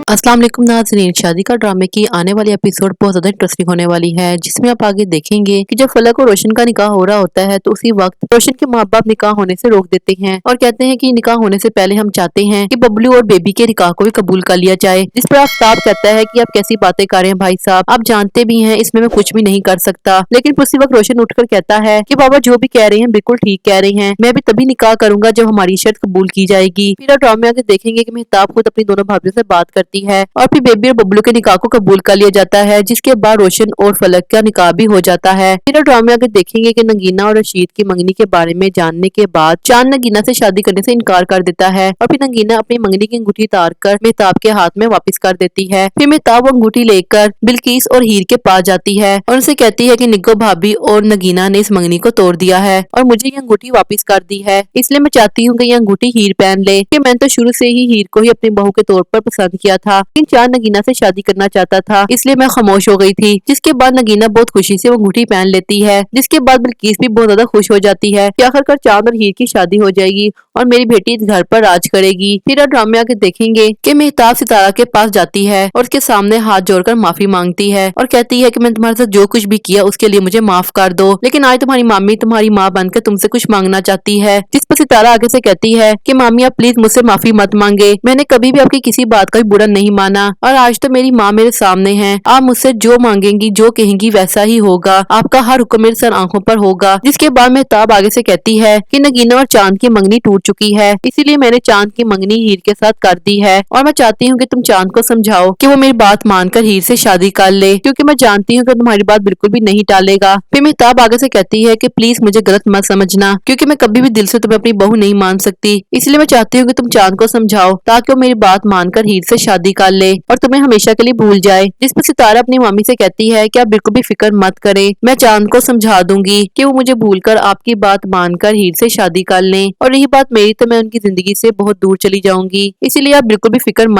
अस्सलाम वालेकुम नाज़रीन। शादी का ड्रामे की आने वाली एपिसोड बहुत ज़्यादा इंटरेस्टिंग होने वाली है, जिसमें आप आगे देखेंगे कि जब फलक और रोशन का निकाह हो रहा होता है तो उसी वक्त रोशन के माँ बाप निकाह होने से रोक देते हैं और कहते हैं कि निकाह होने से पहले हम चाहते हैं कि बबलू और बेबी के निकाह को भी कबूल कर लिया जाए। जिस पर आफ्ताब कहता है कि आप कैसी बातें कर रहे हैं भाई साहब, आप जानते भी हैं इसमें मैं कुछ भी नहीं कर सकता। लेकिन उसी वक्त रोशन उठकर कहता है कि बाबा जो भी कह रहे हैं बिल्कुल ठीक कह रहे हैं, मैं भी तभी निकाह करूंगा जब हमारी शर्त कबूल की जाएगी। फिर आप ड्रामे आगे देखेंगे कि मेहताब खुद अपनी दोनों भाभीयों से बात करती है और फिर बेबी और बबलू के निकाह को कबूल कर लिया जाता है, जिसके बाद रोशन और फलक का निकाह भी हो जाता है। फिर आप ड्रामे आगे देखेंगे कि नगीना और रशीद की मंगनी के बारे में जानने के बाद चांद नगीना से शादी करने से इनकार कर देता है और फिर नगीना अपनी मंगनी की अंगूठी उतार कर मेहताब के हाथ में वापस कर देती है। फिर मेहताब वो अंगूठी लेकर बिल्किस और हीर के पास जाती है और उनसे कहती है कि निग्गो भाभी और नगीना ने इस मंगनी को तोड़ दिया है और मुझे ये अंगूठी वापस कर दी है, इसलिए मैं चाहती हूँ कि ये अंगूठी हीर पहन ले कि मैंने तो शुरू से ही हीर को ही अपनी बहू के तौर पर पसंद किया था, लेकिन चांद नगीना से शादी करना चाहता था, इसलिए मैं खामोश हो गई थी। जिसके बाद नगीना बहुत खुशी से वो अंगूठी पहन लेती है, जिसके बाद बिल्किस भी बहुत ज्यादा खुश हो जाती है कि आखिरकार चांद और हीर की शादी हो जाएगी और मेरी बेटी इस घर पर राज करेगी। फिर आप ड्रामे आगे देखेंगे कि मेहताब सितारा के पास जाती है और उसके सामने हाथ जोड़कर माफी मांगती है और कहती है कि मैं तुम्हारे साथ जो कुछ भी किया उसके लिए मुझे माफ कर दो, लेकिन आज तुम्हारी मामी तुम्हारी माँ बनकर तुमसे कुछ मांगना चाहती है। जिस पर सितारा आगे से कहती है कि मामी आप प्लीज मुझसे माफी मत मांगे, मैंने कभी भी आपकी किसी बात का भी बुरा नहीं माना और आज तो मेरी माँ मेरे सामने है, आप मुझसे जो मांगेंगी जो कहेंगी वैसा ही होगा, आपका हर हुक्म मेरे सर आंखों पर होगा। जिसके बाद मेहताब आगे से कहती है कि नगीना और चांद की मंगनी टूट चुकी है, इसीलिए मैंने चांद की मंगनी हीर के साथ कर दी है और मैं चाहती हूँ कि तुम चांद को समझाओ कि वो मेरी बात मानकर हीर से शादी कर ले, क्योंकि मैं जानती हूँ कि तुम्हारी बात बिल्कुल भी नहीं टालेगा। फिर मेहताब आगे से कहती है कि प्लीज मुझे गलत मत समझना, क्योंकि मैं कभी भी दिल से तुम्हें अपनी बहू नहीं मान सकती, इसलिए मैं चाहती हूँ कि तुम चांद को समझाओ ताकि वो मेरी बात मानकर हीर से शादी कर ले और तुम्हें हमेशा के लिए भूल जाए। जिस पर सितारा अपनी मामी से कहती है कि आप बिल्कुल भी फिक्र मत करें, मैं चांद को समझा दूंगी कि वो मुझे भूलकर आपकी बात मानकर हीर से शादी कर लें, और रही बात मेरी तो मैं उनकी जिंदगी से बहुत दूर चली जाऊंगी, इसीलिए आप बिल्कुल भी फिक्र मत